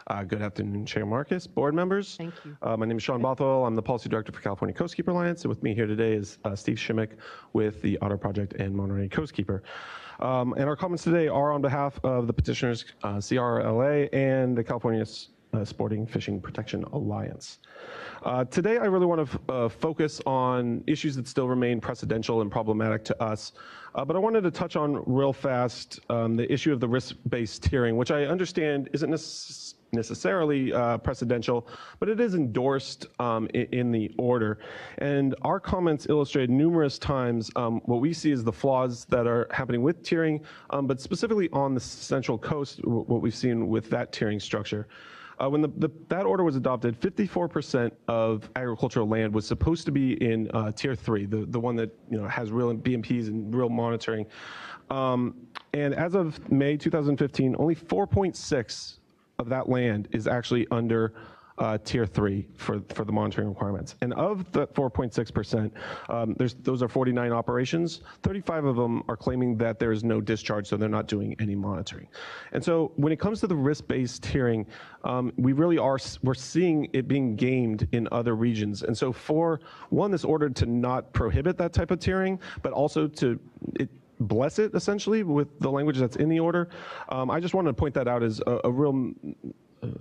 Good afternoon, Chair Marcus, board members. Thank you. My name is Sean Bothwell. I'm the Policy Director for California Coastkeeper Alliance. And with me here today is Steve Shimmick with the Otter Project and Monterey Coastkeeper. And our comments today are on behalf of the petitioners, CRLA, and the California Sporting Fishing Protection Alliance. Today, I really want to focus on issues that still remain precedential and problematic to us. But I wanted to touch on real fast the issue of the risk-based tiering, which I understand isn't necessarily precedential, but it is endorsed in the order. And our comments illustrated numerous times what we see as the flaws that are happening with tiering, but specifically on the Central Coast, what we've seen with that tiering structure. When that order was adopted, 54% of agricultural land was supposed to be in Tier 3, the one that has real BMPs and real monitoring. And as of May 2015, only 4.6 of that land is actually under Tier 3 for the monitoring requirements. And of the 4.6%, those are 49 operations. 35 of them are claiming that there is no discharge, so they're not doing any monitoring. And so when it comes to the risk-based tiering, we're seeing it being gamed in other regions. And so for one, this order to not prohibit that type of tiering, but also to bless it essentially with the language that's in the order. I just wanted to point that out as a real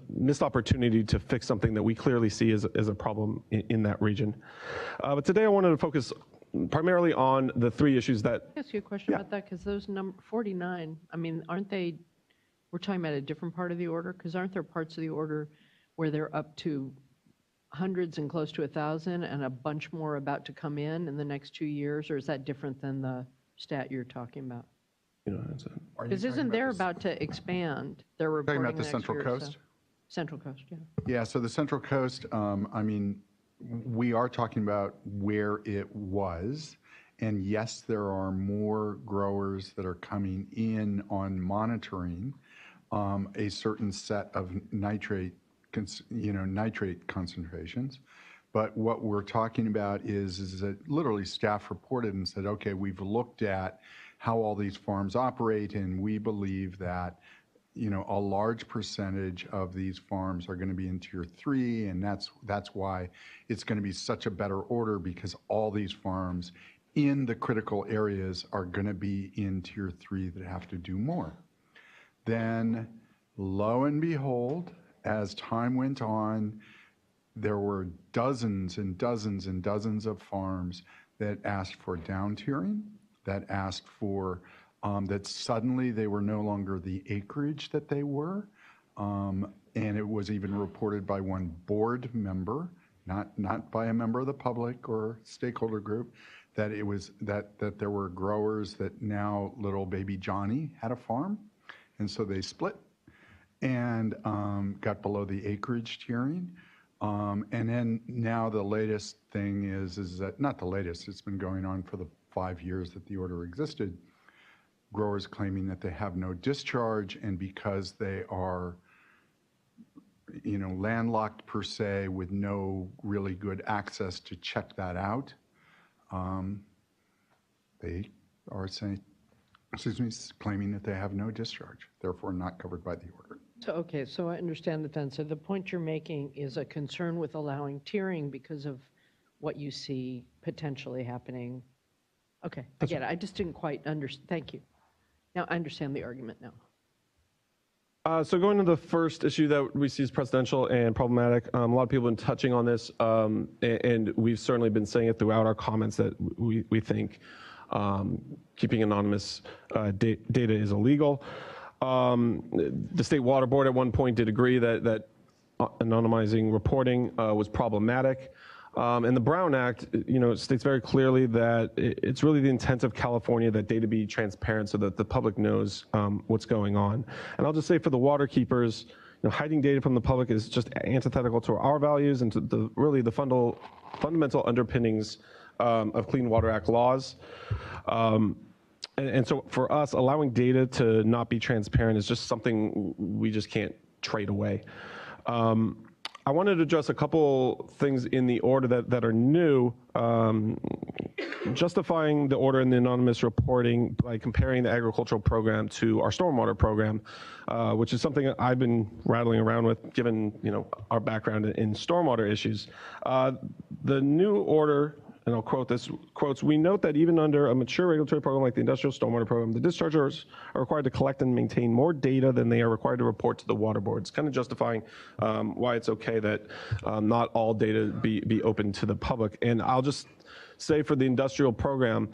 missed opportunity to fix something that we clearly see as a problem in that region. But today I wanted to focus primarily on the three issues that... Can I ask you a question about that? Because those 49, I mean, aren't they, we're talking about a different part of the order? Because aren't there parts of the order where they're up to hundreds and close to 1,000 and a bunch more about to come in the next 2 years? Or is that different than the stat you're talking about? Because isn't there about to expand? They're reporting talking about the Central Coast? So. Central Coast, yeah. Yeah, so the Central Coast, I mean, we are talking about where it was. And yes, there are more growers that are coming in on monitoring a certain set of nitrate concentrations. But what we're talking about is that literally staff reported and said, okay, we've looked at how all these farms operate, and we believe that a large percentage of these farms are going to be in Tier 3, and that's why it's going to be such a better order, because all these farms in the critical areas are going to be in Tier 3 that have to do more. Then, lo and behold, as time went on, there were dozens and dozens and dozens of farms that asked for down tiering, that asked for that suddenly they were no longer the acreage that they were. And it was even reported by one board member, not by a member of the public or stakeholder group, that it was that there were growers that now little baby Johnny had a farm. And so they split and got below the acreage tiering. And then now the latest thing is that, not the latest, it's been going on for the 5 years that the order existed, growers claiming that they have no discharge, and because they are, landlocked per se with no really good access to check that out, they are claiming that they have no discharge, therefore not covered by the order. So, okay, so I understand that then. So the point you're making is a concern with allowing tiering because of what you see potentially happening. Okay, I get it. I just didn't quite understand. Thank you. Now I understand the argument now. So going to the first issue that we see as precedential and problematic, a lot of people have been touching on this, and we've certainly been saying it throughout our comments that we think keeping anonymous data is illegal. The State Water Board at one point did agree that anonymizing reporting was problematic. And the Brown Act, states very clearly that it's really the intent of California that data be transparent so that the public knows what's going on. And I'll just say for the water keepers, hiding data from the public is just antithetical to our values and to the fundamental underpinnings of Clean Water Act laws. And so for us, allowing data to not be transparent is just something we just can't trade away. I wanted to address a couple things in the order that are new. justifying the order in the anonymous reporting by comparing the agricultural program to our stormwater program, which is something I've been rattling around with, given our background in stormwater issues. The new order, and I'll quote this, quotes, "We note that even under a mature regulatory program like the industrial stormwater program, the dischargers are required to collect and maintain more data than they are required to report to the water boards," kind of justifying why it's okay that not all data be open to the public. And I'll just say for the industrial program,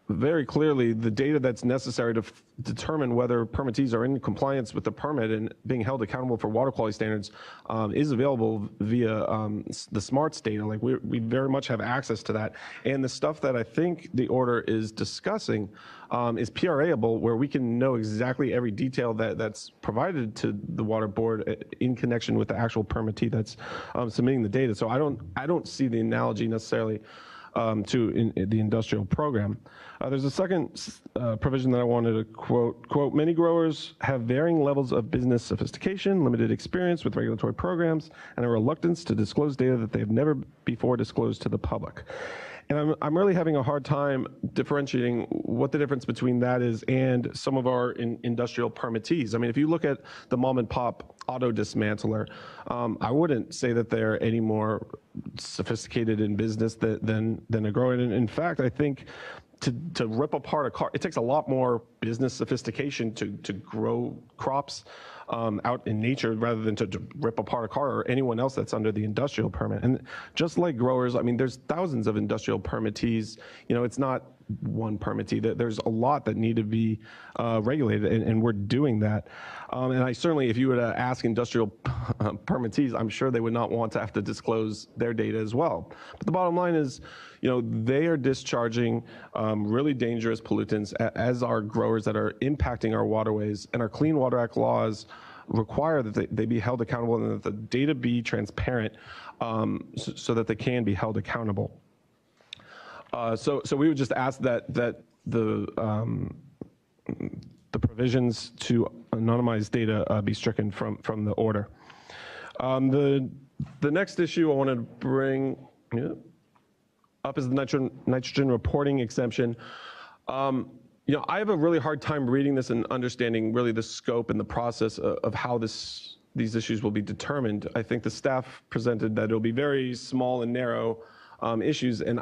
very clearly the data that's necessary to determine whether permittees are in compliance with the permit and being held accountable for water quality standards is available via the SMARTS data. Like we very much have access to that. And the stuff that I think the order is discussing is PRA-able, where we can know exactly every detail that's provided to the water board in connection with the actual permittee that's submitting the data. So I don't see the analogy necessarily to the industrial program. There's a second provision that I wanted to quote, "Many growers have varying levels of business sophistication, limited experience with regulatory programs, and a reluctance to disclose data that they have never before disclosed to the public." And I'm really having a hard time differentiating what the difference between that is and some of our industrial permittees. I mean, if you look at the mom and pop auto dismantler, I wouldn't say that they're any more sophisticated in business than a grower. And in fact, I think to rip apart a car, it takes a lot more business sophistication to grow crops out in nature rather than to rip apart a car or anyone else that's under the industrial permit. And just like growers, I mean, there's thousands of industrial permittees. It's not one permittee. There's a lot that need to be regulated, and we're doing that. And I certainly, if you were to ask industrial permittees, I'm sure they would not want to have to disclose their data as well. But the bottom line is, they are discharging really dangerous pollutants, as are growers that are impacting our waterways, and our Clean Water Act laws require that they be held accountable and that the data be transparent so that they can be held accountable. So we would just ask that the provisions to anonymize data be stricken from the order. The next issue I want to bring up is the nitrogen reporting exemption. I have a really hard time reading this and understanding really the scope and the process of how these issues will be determined. I think the staff presented that it'll be very small and narrow issues, and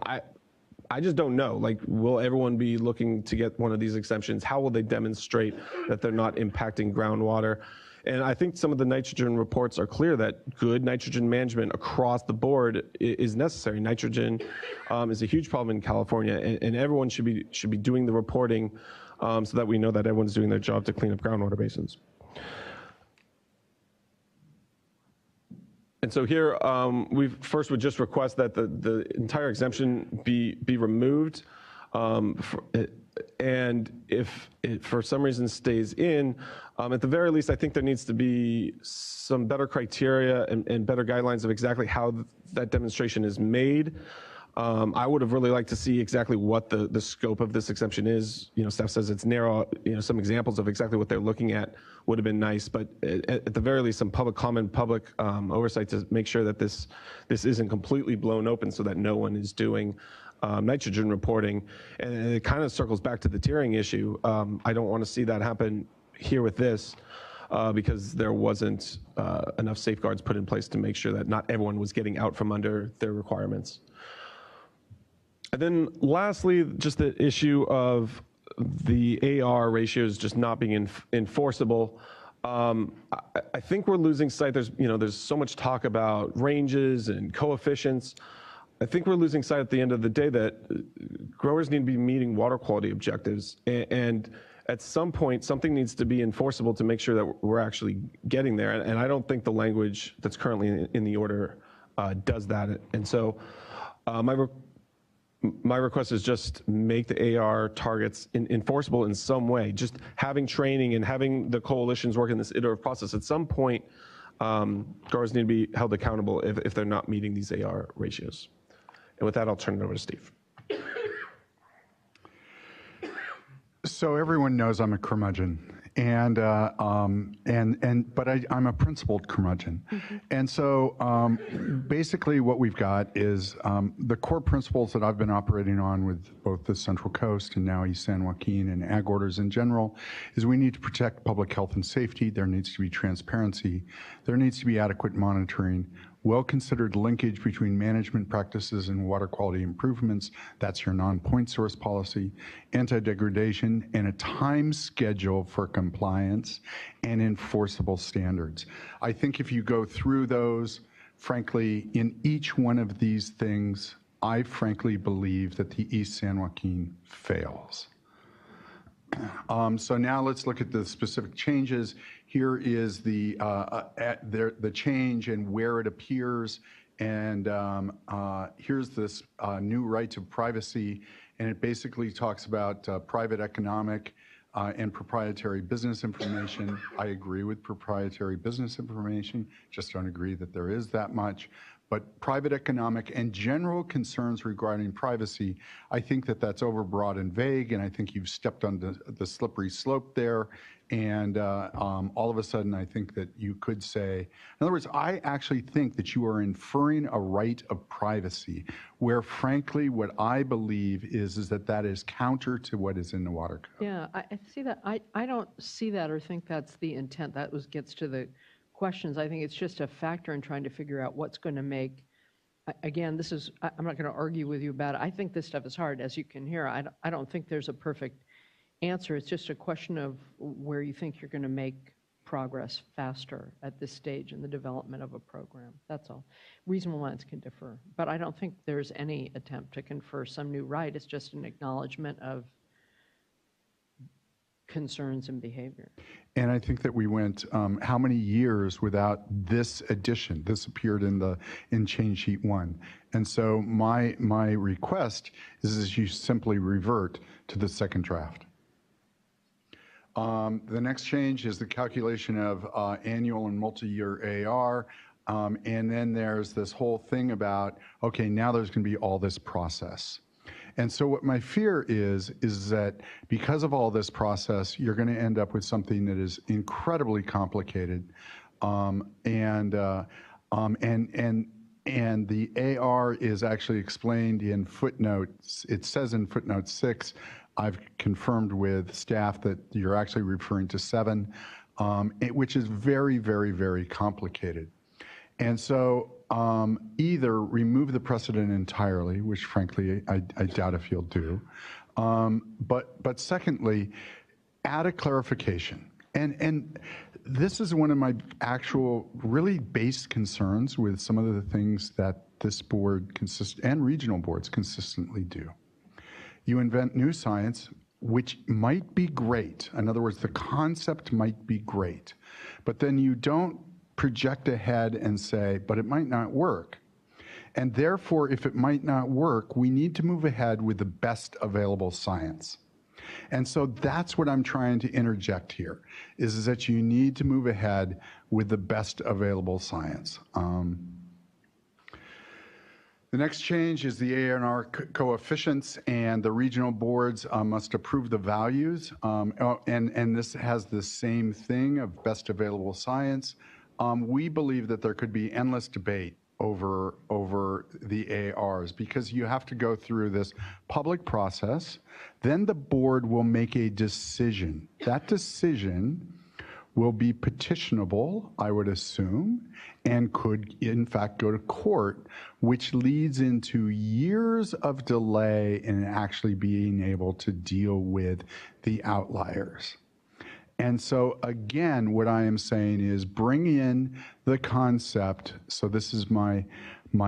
I just don't know. Like, will everyone be looking to get one of these exemptions? How will they demonstrate that they're not impacting groundwater? And I think some of the nitrogen reports are clear that good nitrogen management across the board is necessary. Nitrogen is a huge problem in California, and everyone should be doing the reporting so that we know that everyone's doing their job to clean up groundwater basins. And so here, we first would just request that the entire exemption be removed. And if it for some reason stays in, at the very least, I think there needs to be some better criteria and better guidelines of exactly how that demonstration is made. I would have really liked to see exactly what the scope of this exemption is. Staff says it's narrow. Some examples of exactly what they're looking at would have been nice, but at the very least, some public comment, public oversight to make sure that this isn't completely blown open so that no one is doing nitrogen reporting. And it kind of circles back to the tiering issue. I don't want to see that happen here with this because there wasn't enough safeguards put in place to make sure that not everyone was getting out from under their requirements. And then lastly, just the issue of the AR ratios just not being enforceable. I think we're losing sight. There's so much talk about ranges and coefficients. I think we're losing sight at the end of the day that growers need to be meeting water quality objectives. And at some point, something needs to be enforceable to make sure that we're actually getting there. And I don't think the language that's currently in the order does that. And so my request is just make the AR targets enforceable in some way. Just having training and having the coalitions work in this iterative process. At some point, growers need to be held accountable if they're not meeting these AR ratios. And with that, I'll turn it over to Steve. So everyone knows I'm a curmudgeon, But I'm a principled curmudgeon. And so basically what we've got is the core principles that I've been operating on with both the Central Coast and now East San Joaquin and ag orders in general is we need to protect public health and safety. There needs to be transparency. There needs to be adequate monitoring. Well-considered linkage between management practices and water quality improvements. That's your non-point source policy. Anti-degradation and a time schedule for compliance and enforceable standards. I think if you go through those, frankly, in each one of these things, I frankly believe that the East San Joaquin fails. So now let's look at the specific changes. Here is the change and where it appears, and here's this new right to privacy, and it basically talks about private economic and proprietary business information. I agree with proprietary business information, just don't agree that there is that much. But private economic and general concerns regarding privacy, I think that that's overbroad and vague, and I think you've stepped on the slippery slope there. And all of a sudden, I think that you could say, in other words, I actually think that you are inferring a right of privacy, where frankly, what I believe is that that is counter to what is in the water code. Yeah, I see that. I don't see that or think that's the intent. That gets to the questions. I think it's just a factor in trying to figure out what's going to make, again, I'm not going to argue with you about it. I think this stuff is hard, as you can hear. I don't think there's a perfect answer. It's just a question of where you think you're going to make progress faster at this stage in the development of a program. That's all. Reasonable minds can differ, but I don't think there's any attempt to confer some new right. It's just an acknowledgement of concerns and behavior. And I think that we went how many years without this addition? This appeared in change sheet 1. And so my request is that you simply revert to the second draft. The next change is the calculation of annual and multi-year AR. And then there's this whole thing about, okay, now there's going to be all this process. And so what my fear is that because of all this process, you're going to end up with something that is incredibly complicated. And the AR is actually explained in footnotes. It says in footnote 6, I've confirmed with staff that you're actually referring to 7, which is very, very, very complicated. And so either remove the precedent entirely, which frankly I doubt if you'll do, but secondly, add a clarification. And this is one of my actual really base concerns with some of the things that this board and regional boards consistently do. You invent new science, which might be great. In other words, the concept might be great, but then you don't project ahead and say, but it might not work. And therefore, if it might not work, we need to move ahead with the best available science. And so that's what I'm trying to interject here, is that you need to move ahead with the best available science. The next change is the A&R coefficients, and the regional boards must approve the values. And this has the same thing of best available science. We believe that there could be endless debate over the ARs because you have to go through this public process. Then the board will make a decision. That decision will be petitionable, I would assume, and could in fact go to court, which leads into years of delay in actually being able to deal with the outliers. And so again, what I am saying is bring in the concept. So this is my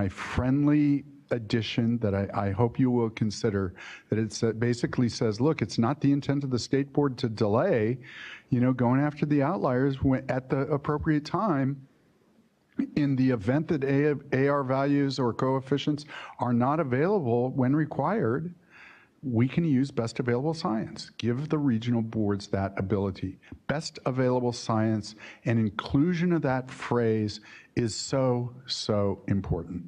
friendly addition that I hope you will consider, that it basically says, look, it's not the intent of the state board to delay, going after the outliers at the appropriate time. In the event that AR values or coefficients are not available when required, we can use best available science. Give the regional boards that ability. Best available science and inclusion of that phrase is so, so important.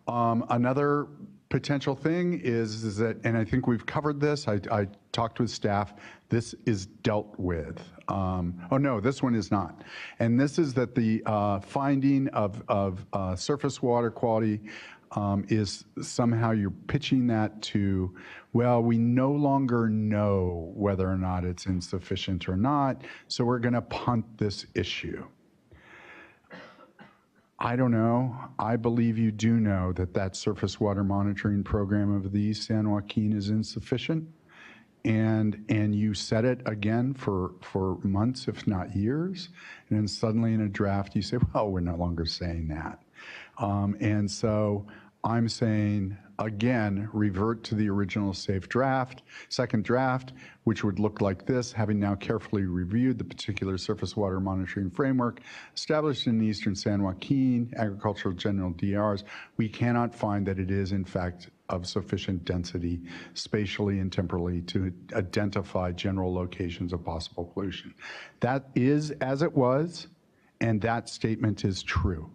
Another potential thing is that, and I think we've covered this, I talked with staff, this is dealt with. Oh no, this one is not. And this is that the finding of surface water quality is somehow you're pitching that to, well, we no longer know whether or not it's insufficient or not, so we're going to punt this issue. I don't know. I believe you do know that that surface water monitoring program of the East San Joaquin is insufficient. And you said it again for months, if not years. And then suddenly in a draft, you say, well, we're no longer saying that. And so I'm saying, again, revert to the original safe draft, second draft, which would look like this, having now carefully reviewed the particular surface water monitoring framework established in the Eastern San Joaquin agricultural general DRs, we cannot find that it is, in fact, of sufficient density spatially and temporally to identify general locations of possible pollution. That is as it was, and that statement is true.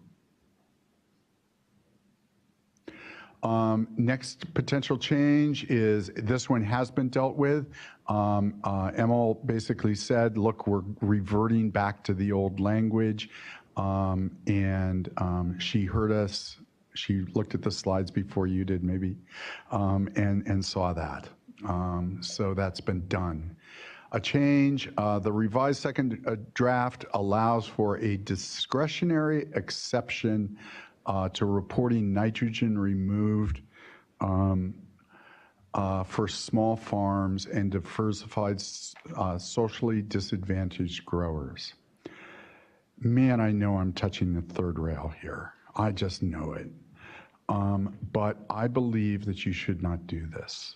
Next potential change is, this one has been dealt with. Emil basically said, look, we're reverting back to the old language. She heard us. She looked at the slides before you did, maybe, and saw that. So that's been done. A change, the revised second draft allows for a discretionary exception to reporting nitrogen removed for small farms and diversified socially disadvantaged growers. Man, I know I'm touching the third rail here. I just know it. But I believe that you should not do this.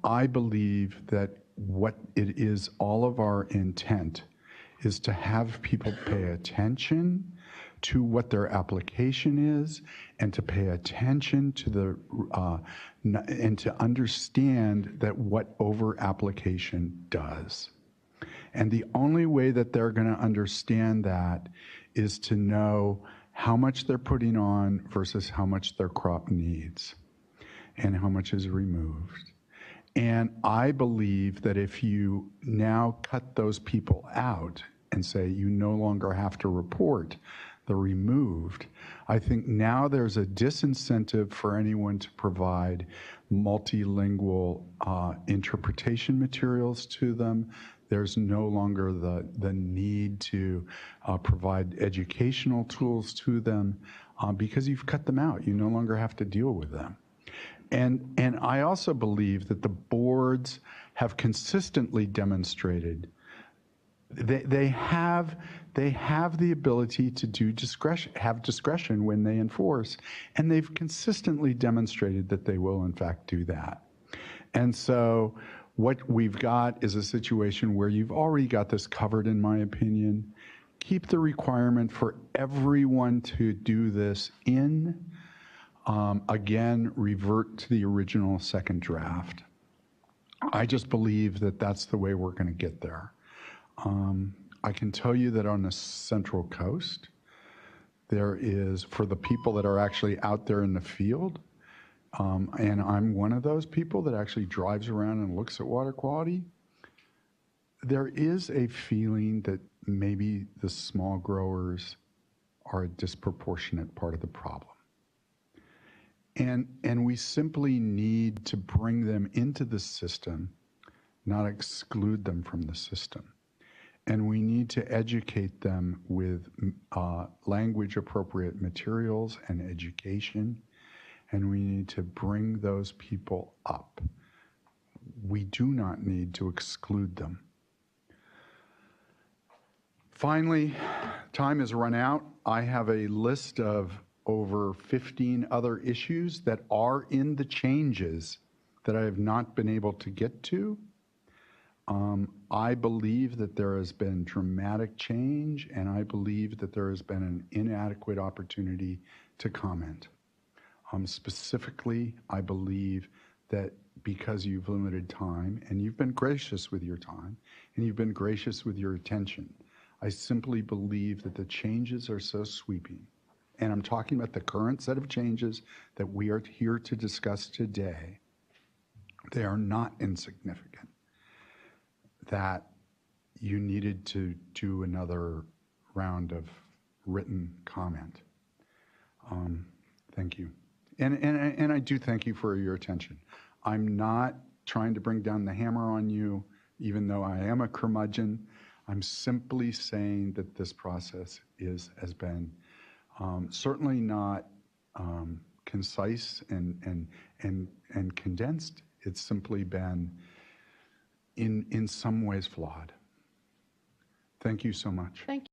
I believe that what it is, all of our intent is to have people pay attention to what their application is, and to pay attention to the, and to understand that what over application does. And the only way that they're going to understand that is to know how much they're putting on versus how much their crop needs and how much is removed. And I believe that if you now cut those people out and say you no longer have to report the removed, I think now there's a disincentive for anyone to provide multilingual interpretation materials to them. There's no longer the need to provide educational tools to them because you've cut them out. You no longer have to deal with them. And I also believe that the boards have consistently demonstrated they have the ability to do have discretion when they enforce, and they've consistently demonstrated that they will in fact do that. And so what we've got is a situation where you've already got this covered, in my opinion. Keep the requirement for everyone to do this in. Again, revert to the original second draft. I just believe that that's the way we're going to get there. I can tell you that on the Central Coast, there is, for the people that are actually out there in the field, and I'm one of those people that actually drives around and looks at water quality, there is a feeling that maybe the small growers are a disproportionate part of the problem. And we simply need to bring them into the system, not exclude them from the system. And we need to educate them with language-appropriate materials and education, and we need to bring those people up. We do not need to exclude them. Finally, time has run out. I have a list of over 15 other issues that are in the changes that I have not been able to get to. I believe that there has been dramatic change, and I believe that there has been an inadequate opportunity to comment. Specifically, I believe that because you've limited time, and you've been gracious with your time, and you've been gracious with your attention, I simply believe that the changes are so sweeping and I'm talking about the current set of changes that we are here to discuss today, they are not insignificant, that you needed to do another round of written comment. Thank you. And I do thank you for your attention. I'm not trying to bring down the hammer on you, even though I am a curmudgeon. I'm simply saying that this process has been certainly not concise and condensed. It's simply been in some ways flawed. Thank you so much. Thank you.